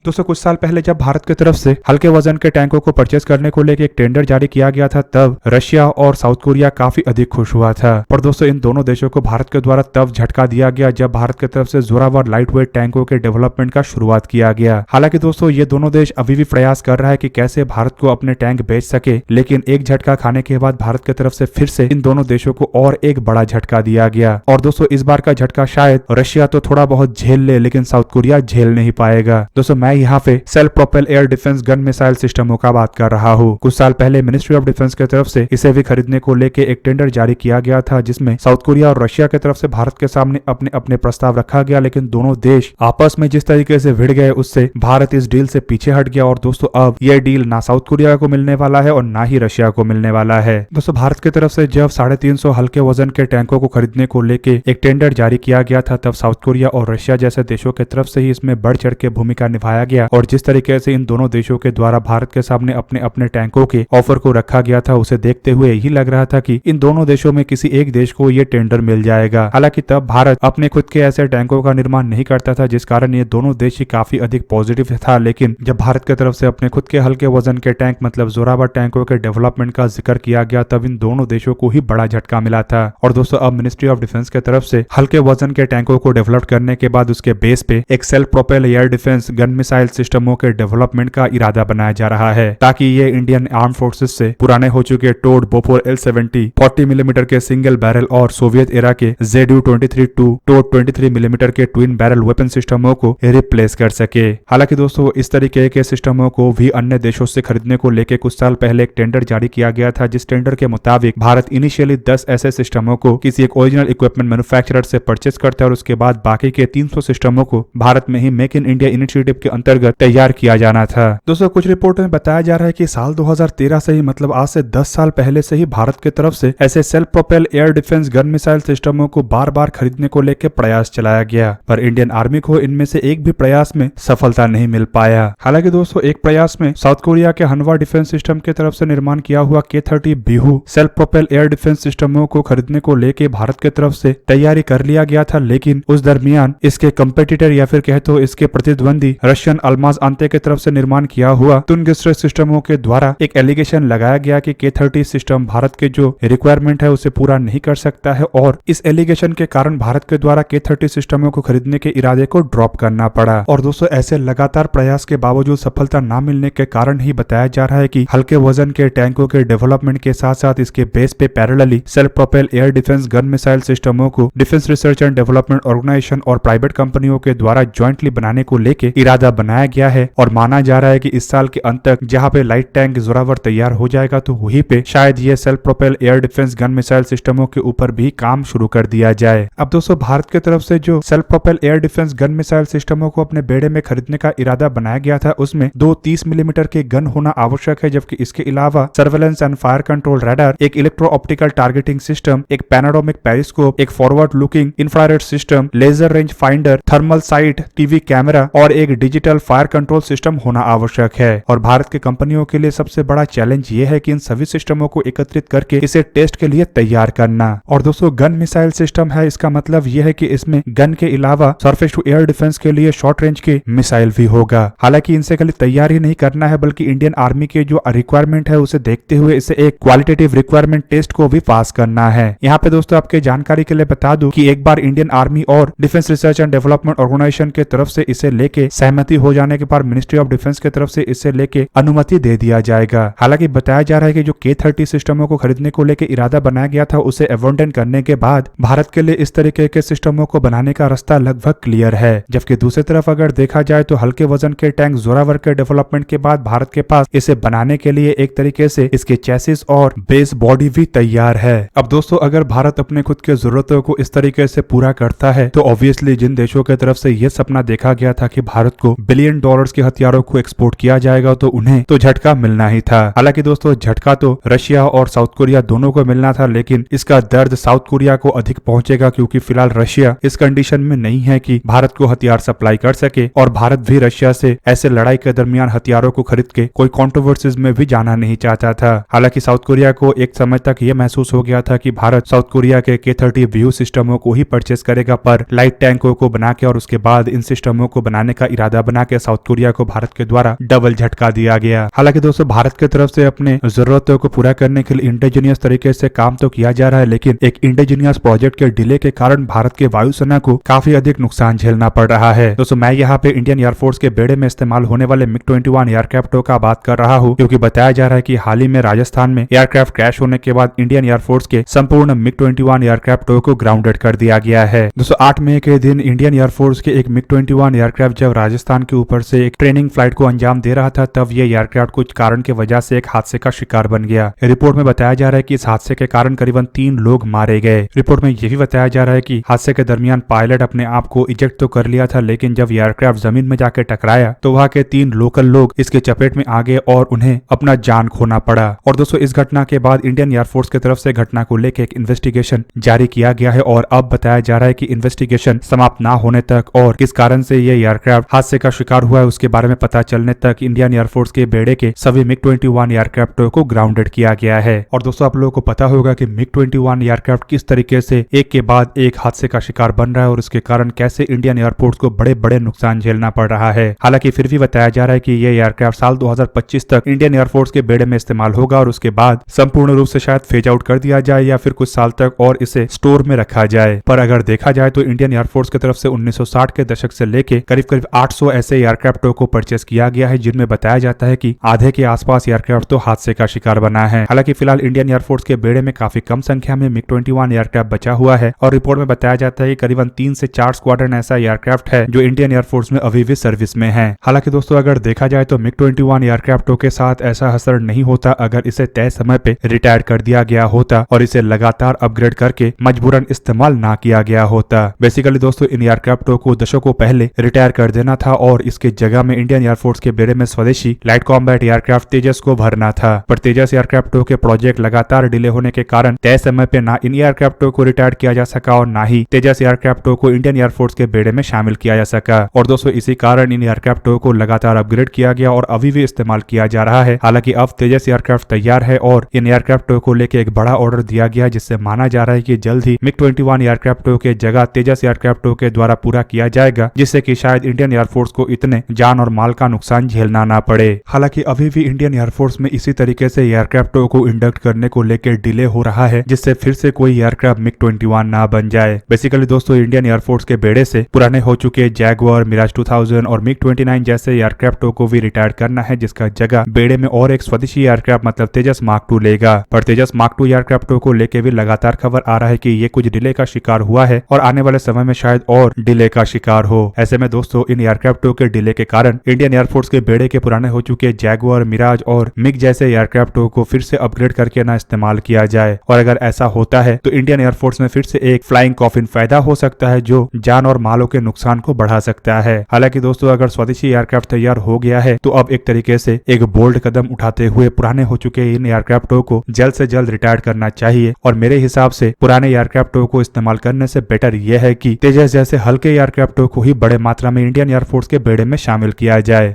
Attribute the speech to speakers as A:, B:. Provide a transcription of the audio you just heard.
A: दोस्तों कुछ साल पहले जब भारत की तरफ से हल्के वजन के टैंकों को परचेज करने को लेकर एक टेंडर जारी किया गया था, तब रशिया और साउथ कोरिया काफी अधिक खुश हुआ था। पर दोस्तों इन दोनों देशों को भारत के द्वारा तब झटका दिया गया जब भारत की तरफ से जोरावर लाइट वेट टैंकों के डेवलपमेंट का शुरुआत किया गया। हालांकि दोस्तों ये दोनों देश अभी भी प्रयास कर रहा है कि कैसे भारत को अपने टैंक बेच सके, लेकिन एक झटका खाने के बाद भारत की तरफ से फिर से इन दोनों देशों को और एक बड़ा झटका दिया गया। और दोस्तों इस बार का झटका शायद रशिया तो थोड़ा बहुत झेल ले, लेकिन साउथ कोरिया झेल नहीं पाएगा। दोस्तों मैं यहाँ पे self propel air defence gun missile सिस्टमों का बात कर रहा हूँ। कुछ साल पहले मिनिस्ट्री ऑफ डिफेंस की तरफ से इसे भी खरीदने को लेके एक टेंडर जारी किया गया था, जिसमें साउथ कोरिया और रशिया की तरफ से भारत के सामने अपने अपने प्रस्ताव रखा गया, लेकिन दोनों देश आपस में जिस तरीके से भिड़ गए उससे भारत इस डील से पीछे हट गया। और दोस्तों अब यह डील ना साउथ कोरिया को मिलने वाला है और ना ही रशिया को मिलने वाला है। दोस्तों भारत की तरफ से जब 350 हल्के वजन के टैंकों को खरीदने को लेके एक टेंडर जारी किया गया था, तब साउथ कोरिया और रशिया जैसे देशों की तरफ से ही इसमें बढ़ चढ़ के भूमिका निभाया गया। और जिस तरीके से इन दोनों देशों के द्वारा भारत के सामने अपने अपने टैंकों के ऑफर को रखा गया था, उसे देखते हुए यही लग रहा था कि इन दोनों देशों में किसी एक देश को ये टेंडर मिल जाएगा। हालांकि तब भारत अपने खुद के ऐसे टैंकों का निर्माण नहीं करता था, जिस कारण ये दोनों देश ही काफी अधिक पॉजिटिव था। लेकिन जब भारत की तरफ से अपने खुद के हल्के वजन के टैंक मतलब जोरावर टैंकों के डेवलपमेंट का जिक्र किया गया, तब इन दोनों देशों को ही बड़ा झटका मिला था। और दोस्तों अब मिनिस्ट्री ऑफ डिफेंस की तरफ से हल्के वजन के टैंकों को डेवलप करने के बाद उसके बेस पे एक self propel air defence gun missile सिस्टमों के डेवलपमेंट का इरादा बनाया जा रहा है, ताकि ये इंडियन आर्म फोर्सेस से पुराने हो चुके टोड बोफोर L-70 40 मिलीमीटर के सिंगल बैरल और सोवियत एरा के ZU-23 टोड 23 मिलीमीटर के ट्विन बैरल वेपन सिस्टमों को रिप्लेस कर सके। हालांकि दोस्तों इस तरीके के सिस्टमों को भी अन्य देशों से खरीदने को लेकर कुछ साल पहले एक टेंडर जारी किया गया था, जिस टेंडर के मुताबिक भारत इनिशियली 10 ऐसे सिस्टमों को किसी एक ओरिजिनल इक्विपमेंट मैन्युफैक्चरर से परचेस करता है और उसके बाद बाकी के 300 सिस्टमों को भारत में ही मेक इन इंडिया इनिशिएटिव के अंतर्गत तैयार किया जाना था। दोस्तों कुछ रिपोर्ट में बताया जा रहा है कि साल 2013 से ही मतलब आज से 10 साल पहले से ही भारत की तरफ से ऐसे self propel air defence gun missile सिस्टमों को बार बार खरीदने को लेकर प्रयास चलाया गया, पर इंडियन आर्मी को इनमें से एक भी प्रयास में सफलता नहीं मिल पाया। हालांकि दोस्तों एक प्रयास में साउथ कोरिया के हनवा डिफेंस सिस्टम की तरफ से निर्माण किया हुआ K-30 Bihu self propel air defence सिस्टमों को खरीदने को लेकर भारत की तरफ से तैयारी कर लिया गया था, लेकिन उस दरमियान इसके कंपेटिटर या फिर कहे तो इसके प्रतिद्वंदी रशियन अल्माज अंते की तरफ से निर्माण किया हुआ तुंगस्टर सिस्टमों के द्वारा एक एलिगेशन लगाया गया कि K-30 सिस्टम भारत के जो रिक्वायरमेंट है उसे पूरा नहीं कर सकता है, और इस एलिगेशन के कारण भारत के द्वारा K-30 सिस्टमों को खरीदने के इरादे को ड्रॉप करना पड़ा। और दोस्तों ऐसे लगातार प्रयास के बावजूद सफलता न मिलने के कारण ही बताया जा रहा है कि हल्के वजन के टैंकों के डेवलपमेंट के साथ साथ इसके बेस पे parallelly self propel air defence gun missile सिस्टमों को defence research and development organisation और प्राइवेट कंपनियों के द्वारा ज्वाइंटली बनाने को लेकर इरादा बनाया गया है। और माना जा रहा है कि इस साल के अंत तक जहां पे लाइट टैंक जोरावर तैयार हो जाएगा, तो वहीं पे शायद ये self propel air defence gun missile सिस्टमों के ऊपर भी काम शुरू कर दिया जाए। अब दोस्तों भारत की तरफ से जो self propel air defence gun missile सिस्टमों को अपने बेड़े में खरीदने का इरादा बनाया गया था, उसमें 2 30 मिलीमीटर के गन होना आवश्यक है, जबकि इसके अलावा surveillance and fire control radar, एक इलेक्ट्रो ऑप्टिकल टारगेटिंग सिस्टम, एक पैनोरामिक पेरिस्कोप, एक forward looking infrared system, laser range finder, thermal sight, TV camera और एक डिजिटल फायर कंट्रोल सिस्टम होना आवश्यक है। और भारत की कंपनियों के लिए सबसे बड़ा चैलेंज ये है कि इन सभी सिस्टमों को एकत्रित करके इसे टेस्ट के लिए तैयार करना। और दोस्तों गन मिसाइल सिस्टम है, इसका मतलब यह है कि इसमें गन के अलावा सरफेस टू एयर डिफेंस के लिए शॉर्ट रेंज के मिसाइल भी होगा। हालांकि इनसे खाली तैयार ही नहीं करना है, बल्कि इंडियन आर्मी के जो रिक्वायरमेंट है उसे देखते हुए इसे एक क्वालिटेटिव रिक्वायरमेंट टेस्ट को भी पास करना है। यहाँ पे दोस्तों आपके जानकारी के लिए बता दूं कि एक बार इंडियन आर्मी और defence research and development organisation की तरफ से इसे लेके सहमति हो जाने के बाद मिनिस्ट्री ऑफ डिफेंस की तरफ से इसे लेके अनुमति दे दिया जाएगा। हालांकि बताया जा रहा है कि जो K-30 सिस्टमों को खरीदने को लेकर इरादा बनाया गया था उसे अबॉन्डन करने के बाद भारत के लिए इस तरीके के सिस्टमों को बनाने का रास्ता लगभग क्लियर है। जबकि दूसरी तरफ अगर देखा जाए तो हल्के वजन के टैंक जोरावर के डेवलपमेंट के बाद भारत के पास इसे बनाने के लिए एक तरीके से इसके चेसिस और बेस बॉडी भी तैयार है। अब दोस्तों अगर भारत अपने खुद के जरूरतों को इस तरीके से पूरा करता है, तो ऑब्वियसली जिन देशों की तरफ से यह सपना देखा गया था कि भारत को बिलियन डॉलर्स के हथियारों को एक्सपोर्ट किया जाएगा, तो उन्हें तो झटका मिलना ही था। हालांकि दोस्तों झटका तो रशिया और साउथ कोरिया दोनों को मिलना था, लेकिन इसका दर्द साउथ कोरिया को अधिक पहुंचेगा, क्योंकि फिलहाल रशिया इस कंडीशन में नहीं है कि भारत को हथियार सप्लाई कर सके, और भारत भी रशिया से ऐसे लड़ाई के दरमियान हथियारों को खरीद के कोई कॉन्ट्रोवर्सीज में भी जाना नहीं चाहता था। हालांकि साउथ कोरिया को एक समय तक यह महसूस हो गया था कि भारत साउथ कोरिया के K-30 व्यू सिस्टमों को ही परचेस करेगा, पर लाइट टैंकों को बना के और उसके बाद इन सिस्टमों को बनाने का इरादा बना के साउथ कोरिया को भारत के द्वारा डबल झटका दिया गया। हालांकि दोस्तों भारत की तरफ से अपने जरूरतों को पूरा करने के लिए इंडिजीनियस तरीके से काम तो किया जा रहा है, लेकिन एक इंडिजीनियस प्रोजेक्ट के डिले के कारण भारत के वायुसेना को काफी अधिक नुकसान झेलना पड़ रहा है। दोस्तों मैं यहाँ पे इंडियन एयरफोर्स के बेड़े में इस्तेमाल होने वाले MiG-21 एयरक्राफ्टों का बात कर रहा हूँ, क्योंकि बताया जा रहा है कि हाल ही में राजस्थान में एयरक्राफ्ट क्रैश होने के बाद इंडियन एयरफोर्स के संपूर्ण MiG-21 एयरक्राफ्टों को ग्राउंडेड कर दिया गया है। दोस्तों 8 मई के दिन इंडियन एयरफोर्स के एक MiG-21 एयरक्राफ्ट जब राजस्थान के ऊपर से एक ट्रेनिंग फ्लाइट को अंजाम दे रहा था, तब ये एयरक्राफ्ट कुछ कारण की वजह से एक हादसे का शिकार बन गया। रिपोर्ट में बताया जा रहा है कि इस हादसे के कारण करीबन 3 लोग मारे गए। रिपोर्ट में यह भी बताया जा रहा है कि हादसे के दरमियान पायलट अपने आप को इजेक्ट तो कर लिया था, लेकिन जब एयरक्राफ्ट जमीन में जाकर टकराया तो वहां के 3 लोकल लोग इसके चपेट में आ गए और उन्हें अपना जान खोना पड़ा। और दोस्तों इस घटना के बाद इंडियन एयरफोर्स की तरफ से घटना को लेकर एक इन्वेस्टिगेशन जारी किया गया है और अब बताया जा रहा है कि इन्वेस्टिगेशन समाप्त ना होने तक और किस कारण से ये एयरक्राफ्ट हादसे का शिकार हुआ है उसके बारे में पता चलने तक इंडियन एयरफोर्स के बेड़े के सभी MiG-21 एयरक्राफ्टों को ग्राउंडेड किया गया है। और दोस्तों आप लोगों को पता होगा कि MiG-21 एयरक्राफ्ट किस तरीके से एक के बाद एक हादसे का शिकार बन रहा है और उसके कारण कैसे इंडियन एयरफोर्स को बड़े बड़े नुकसान झेलना पड़ रहा है। हालांकि फिर भी बताया जा रहा है कि ये एयरक्राफ्ट साल 2025 तक इंडियन एयरफोर्स के बेड़े में इस्तेमाल होगा और उसके बाद संपूर्ण रूप से शायद फेज आउट कर दिया जाए या फिर कुछ साल तक और इसे स्टोर में रखा जाए। पर अगर देखा जाए तो इंडियन एयरफोर्स की तरफ से 1960 के दशक से लेके करीब करीब 800 ऐसे एयरक्राफ्टों को परचेस किया गया है, जिनमें बताया जाता है कि आधे के आसपास एयरक्राफ्ट तो हादसे का शिकार बना है। हालांकि फिलहाल इंडियन एयरफोर्स के बेड़े में काफी कम संख्या में MiG-21 एयरक्राफ्ट बचा हुआ है और रिपोर्ट में बताया जाता है कि करीबन 3 से 4 स्क्वाड्रन ऐसा एयरक्राफ्ट है जो इंडियन एयरफोर्स में अभी भी सर्विस में है। हालांकि दोस्तों अगर देखा जाए तो MiG-21 एयरक्राफ्टों के साथ ऐसा असर नहीं होता अगर इसे तय समय पे रिटायर कर दिया गया होता और इसे लगातार अपग्रेड करके मजबूरन इस्तेमाल ना किया गया होता। बेसिकली दोस्तों इन एयरक्राफ्टों को दशकों पहले रिटायर कर देना था और इसके जगह में इंडियन एयरफोर्स के बेड़े में स्वदेशी लाइट कॉम्बैट एयरक्राफ्ट तेजस को भरना था। पर तेजस एयरक्राफ्टों के प्रोजेक्ट लगातार डिले होने के कारण तय समय पे ना इन एयरक्राफ्टों को रिटायर किया जा सका और ना ही तेजस एयरक्राफ्टों को इंडियन एयरफोर्स के बेड़े में शामिल किया जा सका। और दोस्तों इसी कारण इन एयरक्राफ्टों को लगातार अपग्रेड किया गया और अभी भी इस्तेमाल किया जा रहा है। हालांकि अब तेजस एयरक्राफ्ट तैयार है और इन एयरक्राफ्टों को लेकर एक बड़ा ऑर्डर दिया गया, जिससे माना जा रहा है कि जल्द ही MiG-21 एयरक्राफ्टों के जगह तेजस एयरक्राफ्टों के द्वारा पूरा किया जाएगा, जिससे कि शायद इंडियन एयरफोर्स को इतने जान और माल का नुकसान झेलना ना पड़े। हालांकि अभी भी इंडियन एयरफोर्स में इसी तरीके से एयरक्राफ्टों को इंडक्ट करने को लेकर डिले हो रहा है, जिससे फिर से कोई एयरक्राफ्ट MiG-21 ना बन जाए। बेसिकली दोस्तों इंडियन एयरफोर्स के बेड़े से पुराने हो चुके जैगुआर, मिराज 2000 और MiG-29 जैसे एयरक्राफ्टों को भी रिटायर करना है, जिसका जगह बेड़े में और एक स्वदेशी एयरक्राफ्ट मतलब तेजस मार्क 2 लेगा। पर तेजस मार्क 2 एयरक्राफ्टों को लेकर भी लगातार खबर आ रहा है कि ये कुछ डिले का शिकार हुआ है और आने वाले समय में शायद और डिले का शिकार हो। ऐसे में दोस्तों इन एयरक्राफ्टों के डिले के कारण इंडियन एयरफोर्स के बेड़े के पुराने हो चुके जैगुआर, मिराज और मिग जैसे एयरक्राफ्टों को फिर से अपग्रेड करके ना इस्तेमाल किया जाए। और अगर ऐसा होता है तो इंडियन एयरफोर्स में फिर से एक फ्लाइंग कॉफिन पैदा हो सकता है, जो जान और मालों के नुकसान को बढ़ा सकता है। हालांकि दोस्तों अगर स्वदेशी एयरक्राफ्ट तैयार हो गया है तो अब एक तरीके से एक बोल्ड कदम उठाते हुए पुराने हो चुके इन एयरक्राफ्टों को जल्द से जल्द रिटायर करना चाहिए। और मेरे हिसाब से पुराने एयरक्राफ्टों को इस्तेमाल करने से बेटर यह है कि तेजस जैसे हल्के एयरक्राफ्टों को ही बड़े मात्रा में इंडियन एयरफोर्स के बेड़े में शामिल किया जाए।